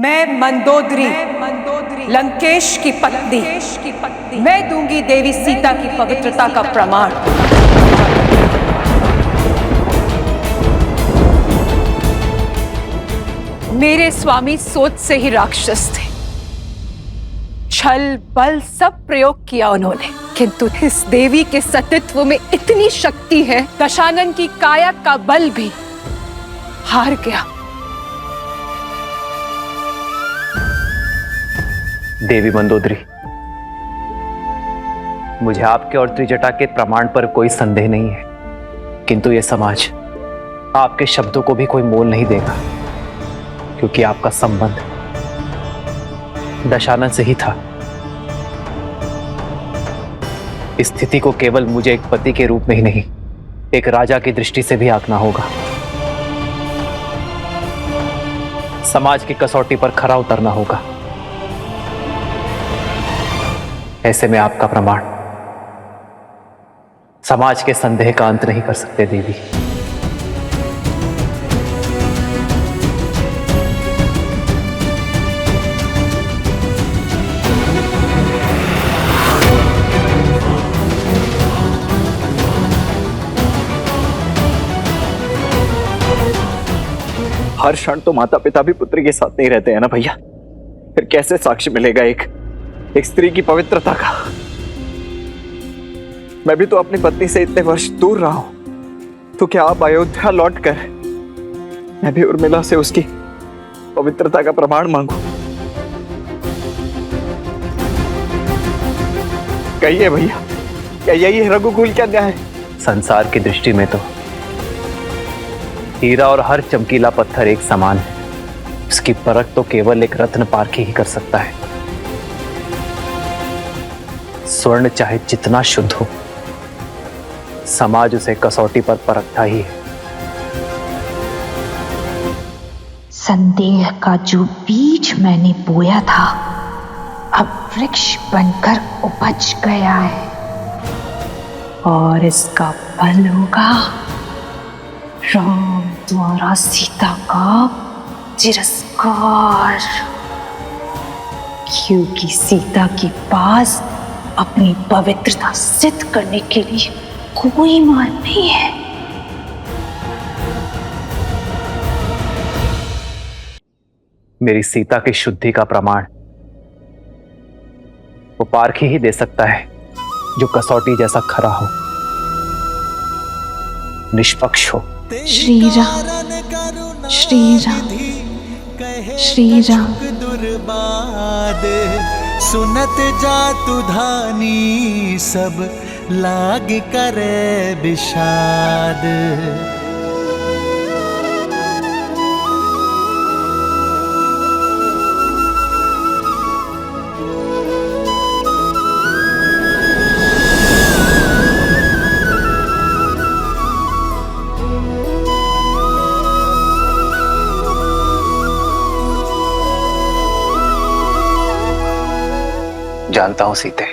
मैं मंदोदरी लंकेश की पत्नी मैं दूंगी देवी सीता की पवित्रता का प्रमाण। मेरे स्वामी सोच से ही राक्षस थे। छल बल सब प्रयोग किया उन्होंने, किंतु इस देवी के सतीत्व में इतनी शक्ति है, दशानन की काया का बल भी हार गया। देवी मंदोदरी, मुझे आपके और त्रिजटा के प्रमाण पर कोई संदेह नहीं है, किंतु यह समाज आपके शब्दों को भी कोई मोल नहीं देगा, क्योंकि आपका संबंध दशानन से ही था। इस स्थिति को केवल मुझे एक पति के रूप में ही नहीं, एक राजा की दृष्टि से भी आंकना होगा। समाज की कसौटी पर खरा उतरना होगा। ऐसे में आपका प्रमाण समाज के संदेह का अंत नहीं कर सकते देवी। हर क्षण तो माता पिता भी पुत्र के साथ नहीं रहते हैं ना भैया, फिर कैसे साक्ष्य मिलेगा एक स्त्री की पवित्रता का। मैं भी तो अपनी पत्नी से इतने वर्ष दूर रहा हूं, तो क्या आप अयोध्या लौटकर मैं भी उर्मिला से उसकी पवित्रता का प्रमाण मांगू? कहिए भैया, क्या यही रघुकुल का न्याय? संसार की दृष्टि में तो हीरा और हर चमकीला पत्थर एक समान है। उसकी परख तो केवल एक रत्न पारखी ही कर सकता है। स्वर्ण चाहे जितना शुद्ध हो, समाज उसे कसौटी पर परखता ही है। संदेह का जो बीज मैंने बोया था, अब वृक्ष बनकर उपज गया है, और इसका फल होगा राम द्वारा सीता का तिरस्कार, क्योंकि सीता के पास अपनी पवित्रता सिद्ध करने के लिए कोई मार्ग नहीं है। मेरी सीता की शुद्धि का प्रमाण वो पारखी ही दे सकता है, जो कसौटी जैसा खरा हो, निष्पक्ष हो। श्री राम, श्री राम, श्री राम। दुर्बाद सुनत जातु धानी, सब लाग करे विषाद। जानता हूं सीते,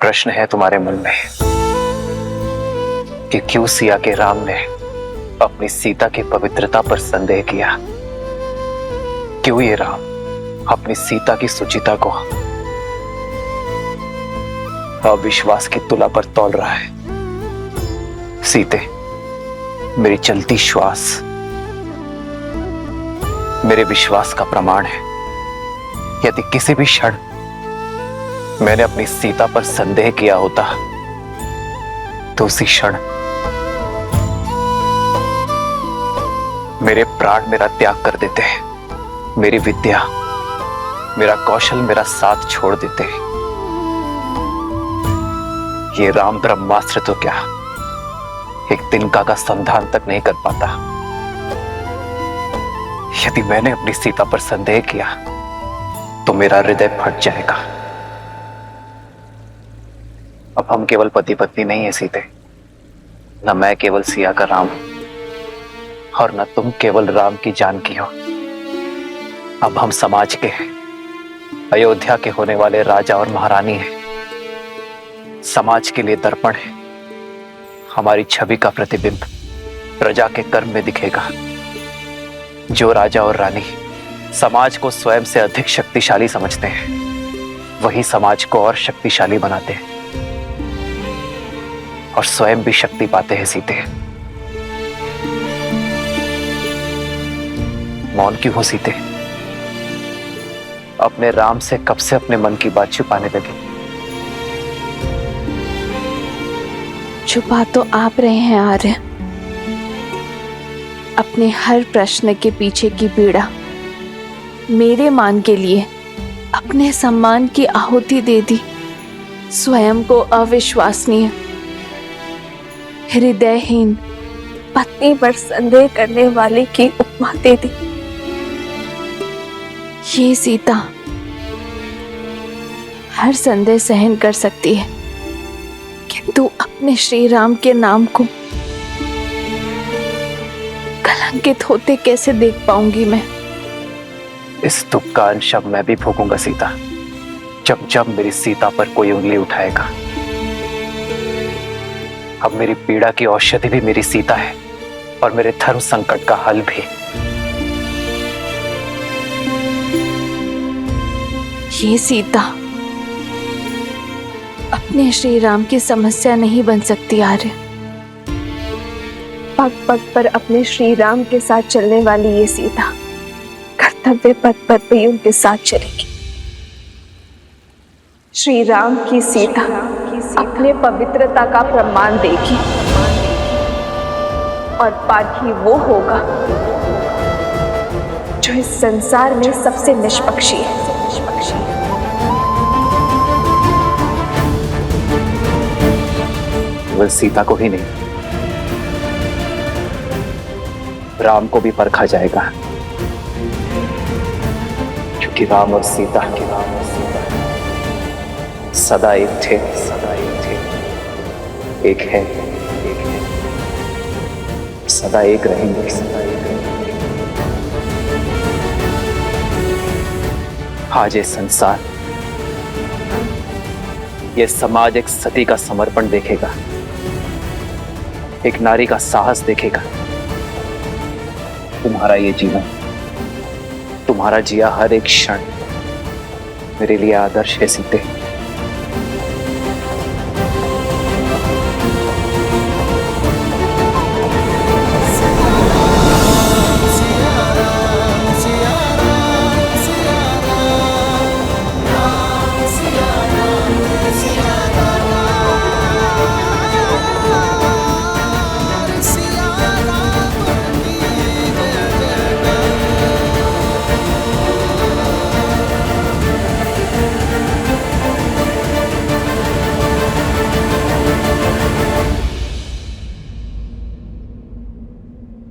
प्रश्न है तुम्हारे मन में कि क्यों सिया के राम ने अपनी सीता की पवित्रता पर संदेह किया। क्यों ये राम अपनी सीता की सुचिता को अविश्वास की तुला पर तौल रहा है। सीते, मेरी चलती श्वास मेरे विश्वास का प्रमाण है। यदि किसी भी क्षण मैंने अपनी सीता पर संदेह किया होता, तो उसी क्षण मेरे प्राण मेरा त्याग कर देते हैं, मेरी विद्या मेरा कौशल मेरा साथ छोड़ देते हैं। ये राम ब्रह्मास्त्र तो क्या एक तिनका का संधान तक नहीं कर पाता। यदि मैंने अपनी सीता पर संदेह किया तो मेरा हृदय फट जाएगा। अब हम केवल पति पत्नी नहीं है सीते, न मैं केवल सिया का राम और न तुम केवल राम की जानकी हो। अब हम समाज के हैं, अयोध्या के होने वाले राजा और महारानी हैं। समाज के लिए दर्पण है। हमारी छवि का प्रतिबिंब प्रजा के कर्म में दिखेगा। जो राजा और रानी समाज को स्वयं से अधिक शक्तिशाली समझते हैं, वही समाज को और शक्तिशाली बनाते हैं और स्वयं भी शक्ति पाते हैं सीते। मौन क्यों हो सीते? अपने राम से कब से अपने मन की बात छुपाने लगे? छुपा तो आप रहे हैं आर्य। अपने हर प्रश्न के पीछे की पीड़ा मेरे मान के लिए अपने सम्मान की आहुति दे दी। स्वयं को अविश्वसनीय, हृदयहीन पत्नी पर संदेह करने वाले की उपमा दे दी। ये सीता हर संदेह सहन कर सकती है, किंतु अपने श्री राम के नाम को कलंकित होते कैसे देख पाऊंगी मैं? इस दुख का अंश अब मैं भी भोगूंगा सीता, जब जब मेरी सीता पर कोई उंगली उठाएगा। अब मेरी पीड़ा की औषधि भी मेरी सीता है और मेरे धर्म संकट का हल भी। ये सीता अपने श्री राम की समस्या नहीं बन सकती आर्य। पग पग पर अपने श्री राम के साथ चलने वाली ये सीता कर्तव्य पथ पर भी उनके साथ चलेगी। श्री राम की सीता अपने पवित्रता का प्रमाण देगी और पाठी वो होगा जो इस संसार में सबसे निष्पक्षी है। केवल सीता को ही नहीं, राम को भी परखा जाएगा, क्योंकि राम और सीता सदा एक थे, एक है, सदा एक रहेंगे। आज ये संसार, ये समाज एक सती का समर्पण देखेगा, एक नारी का साहस देखेगा। तुम्हारा ये जीवन, तुम्हारा जिया हर एक क्षण मेरे लिए आदर्श है सीते।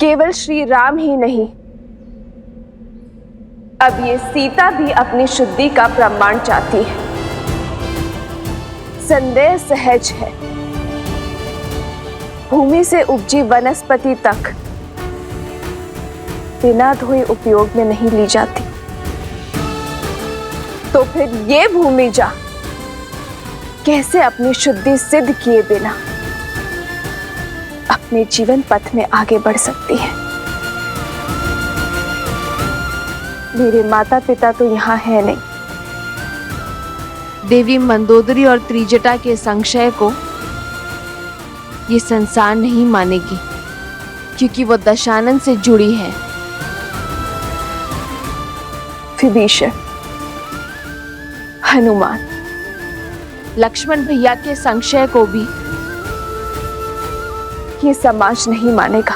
केवल श्री राम ही नहीं, अब ये सीता भी अपनी शुद्धि का प्रमाण चाहती है। संदेह सहज है, भूमि से उपजी वनस्पति तक बिना धोए उपयोग में नहीं ली जाती, तो फिर ये भूमि जा कैसे अपनी शुद्धि सिद्ध किए बिना अपने जीवन पथ में आगे बढ़ सकती है? मेरे माता पिता तो यहाँ है नहीं। देवी मंदोदरी और त्रिजटा के संशय को ये संसार नहीं मानेगी, क्योंकि वो दशानन से जुड़ी है। विभीषण, हनुमान, लक्ष्मण भैया के संशय को भी ये समाज नहीं मानेगा,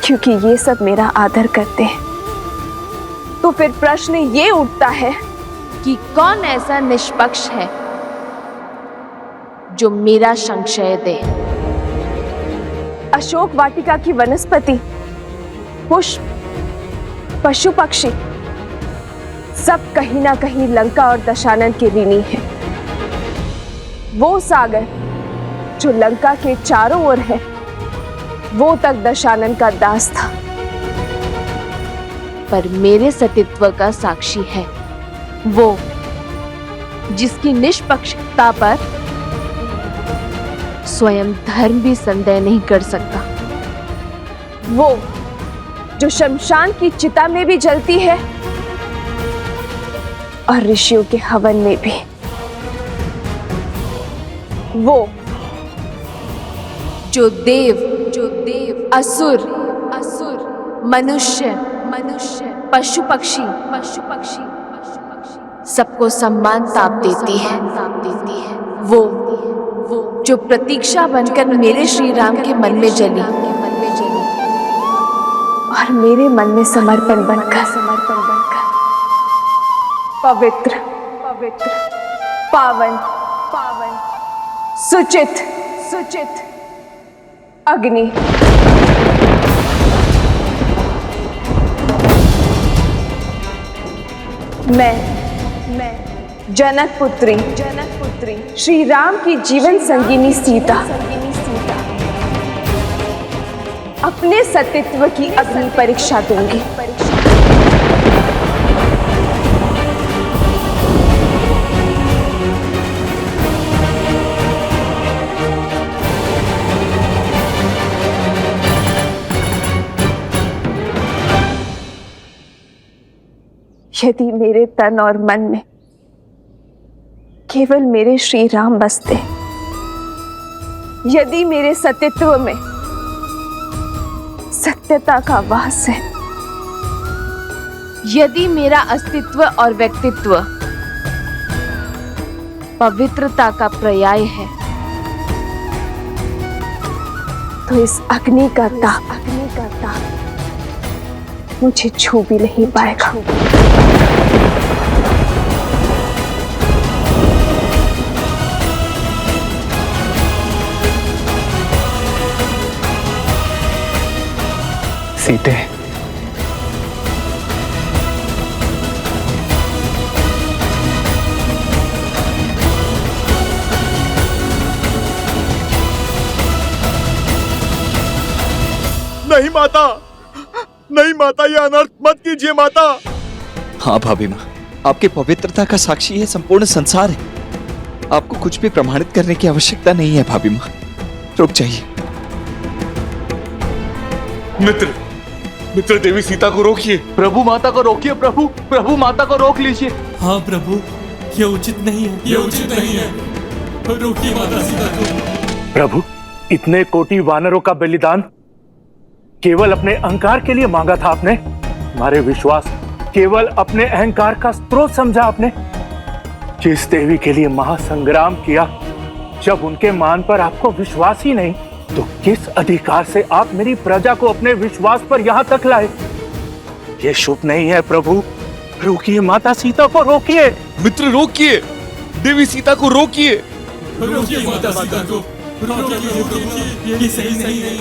क्योंकि ये सब मेरा आदर करते हैं। तो फिर प्रश्न ये उठता है कि कौन ऐसा निष्पक्ष है जो मेरा संशय दे? अशोक वाटिका की वनस्पति, पुष्प, पशु पक्षी सब कहीं ना कहीं लंका और दशानन के ऋणी हैं। वो सागर जो लंका के चारों ओर है, वो तक दशानन का दास था। पर मेरे सतीत्व का साक्षी है वो, जिसकी निष्पक्षता पर स्वयं धर्म भी संदेह नहीं कर सकता। वो जो शमशान की चिता में भी जलती है और ऋषियों के हवन में भी वो जो देव असुर मनुष्य पशु पक्षी सबको सम्मान ताप देती है। वो जो प्रतीक्षा बनकर मेरे श्री राम के मन में जली और मेरे मन में समर्पण बनकर पवित्र पावन सुचित अग्नि मैं जनक पुत्री श्री राम की जीवन संगिनी सीता अपने सतीत्व की अग्नि परीक्षा दूंगी। यदि मेरे तन और मन में केवल मेरे श्री राम बसते, यदि मेरे सतीत्व में सत्यता का वास है, यदि मेरा अस्तित्व और व्यक्तित्व पवित्रता का पर्याय है, तो इस अग्नि का ताप मुझे छू भी नहीं पाएगा। सीते, नहीं माता, नहीं माता, ये अनर्थ मत कीजिए माता। हाँ भाभी माँ, आपकी पवित्रता का साक्षी है संपूर्ण संसार है। आपको कुछ भी प्रमाणित करने की आवश्यकता नहीं है भाभी माँ, रुक जाइए। मित्र देवी सीता को रोकिए। प्रभु माता को रोकिए, प्रभु माता को रोक लीजिए। हाँ प्रभु, ये उचित नहीं है, रोकिए माता सीता को। प्रभु, इतने कोटि वानरों का बलिदान केवल अपने अहंकार के लिए मांगा था आपने? हमारे विश्वास केवल अपने अहंकार का स्रोत समझा आपने? जिस देवी के लिए महासंग्राम किया, जब उनके मान पर आपको विश्वास ही नहीं, तो किस अधिकार से आप मेरी प्रजा को अपने विश्वास पर यहां तक लाए? ये शुभ नहीं है प्रभु, रोकिए माता सीता को, रोकिए। मित्र रोकिए, देवी सीता को रोकिए। रोकिए माता सीता को, रोकिए, ये सही नहीं है,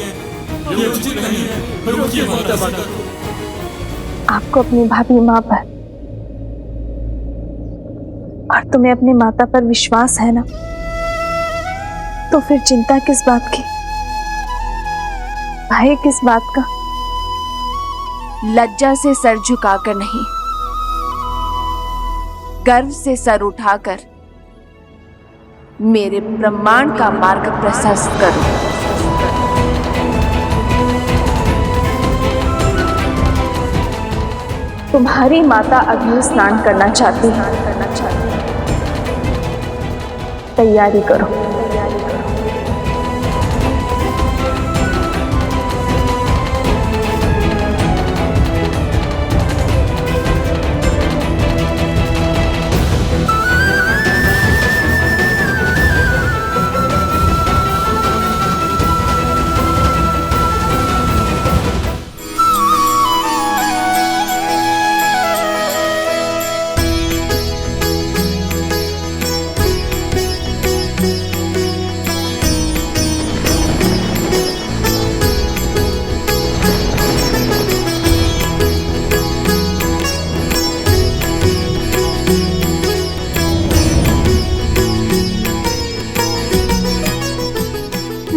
ये उचित नहीं है, रोकिए माता सीता को। आपको अपनी भाभी माँ पर और तुम्हें अपने माता पर विश्वास है ना, तो फिर चिंता किस बात की, भय किस बात का? लज्जा से सर झुकाकर नहीं, गर्व से सर उठाकर मेरे ब्रह्मांड का मार्ग प्रशस्त करो। तुम्हारी माता अग्नि स्नान करना चाहती है, तैयारी करो।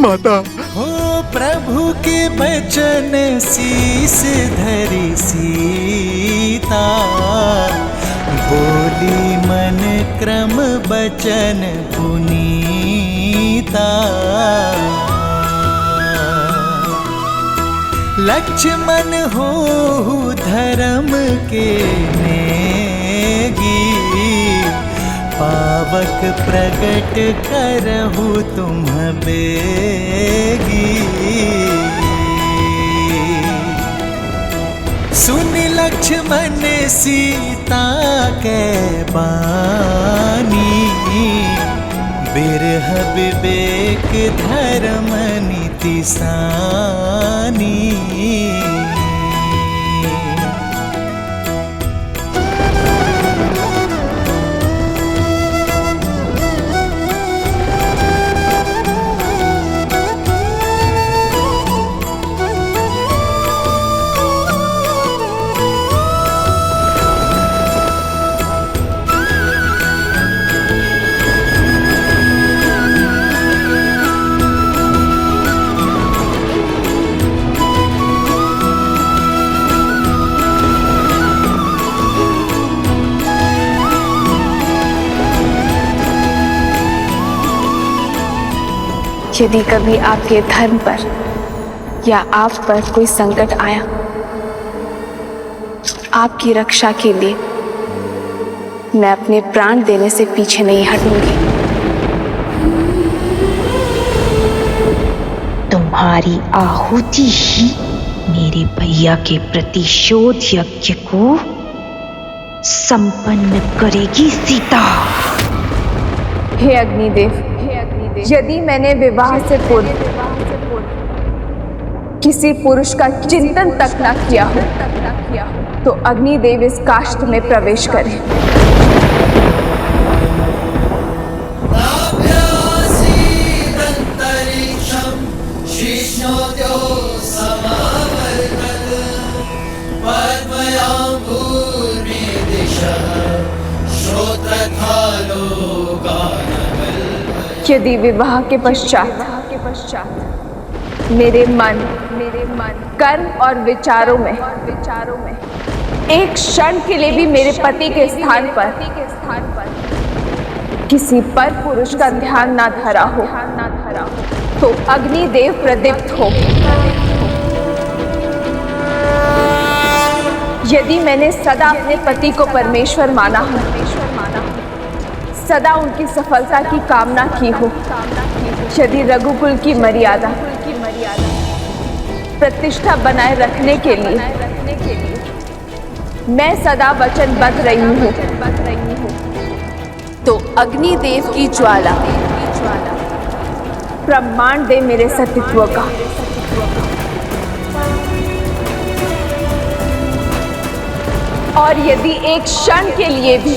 माता, हो प्रभु के बचन शीस धरी सीता, बोली मन क्रम बचन पुनीता। लक्ष्मण हो धर्म के नेगी, पावक प्रगट करहु तुम बेगी। सुन लक्ष्मण सीता के बानी, बिरह विवेक धर्म नीति सानी। यदि कभी आपके धर्म पर या आप पर कोई संकट आया, आपकी रक्षा के लिए मैं अपने प्राण देने से पीछे नहीं हटूंगी। तुम्हारी आहुति ही मेरे भैया के प्रतिशोध यज्ञ को संपन्न करेगी सीता। हे अग्निदेव, यदि मैंने विवाह से पूर्व किसी पुरुष का चिंतन तक न किया हो, तो अग्निदेव इस काष्ठ में प्रवेश करें। यदि विवाह के पश्चात मेरे मन, कर्म और विचारों में एक क्षण के लिए भी मेरे पति के स्थान पर किसी पर पुरुष का ध्यान ना धरा हो, तो अग्निदेव प्रदीप्त हो। यदि मैंने सदा अपने पति को परमेश्वर माना हो, सदा उनकी सफलता की कामना की हो, यदि रघुकुल की मर्यादा प्रतिष्ठा बनाए रखने के लिए मैं सदा वचनबद्ध रही हूँ, तो अग्निदेव की ज्वाला प्रमाण दे मेरे सतीत्व का। और यदि एक क्षण के लिए भी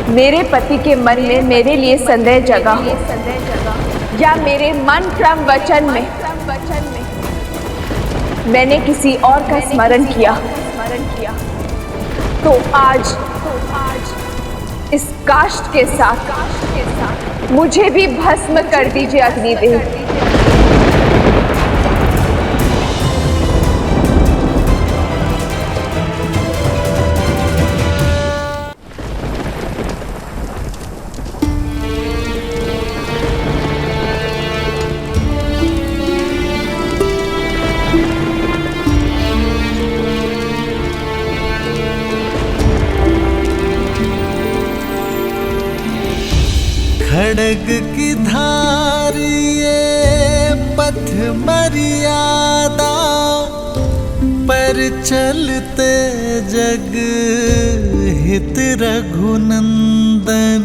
मेरे पति के मन में मेरे लिए संदेह जगा हो, या मेरे मन क्रम वचन में मैंने किसी और का स्मरण किया, तो आज इस काष्ठ के साथ मुझे भी भस्म कर दीजिए अग्निदेव। खड़ग की धार ये पथ मर्यादा, पर चलते जग हित रघुनंदन।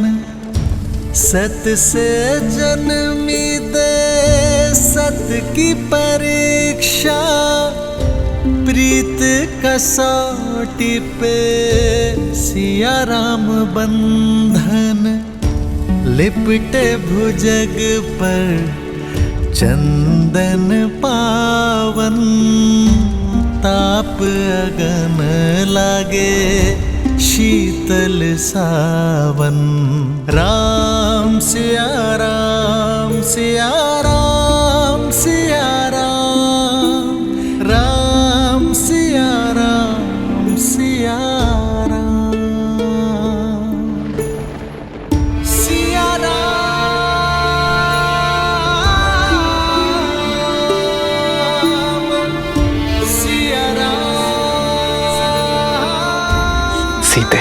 सत से जन्मी दे सत की परीक्षा, प्रीत कसौटी पे सिया राम बंधन। लिपटे भुजग पर चंदन पावन, ताप अगन लागे शीतल सावन। राम सिया राम सिया राम सिया राम, राम सिया राम सिया सीते।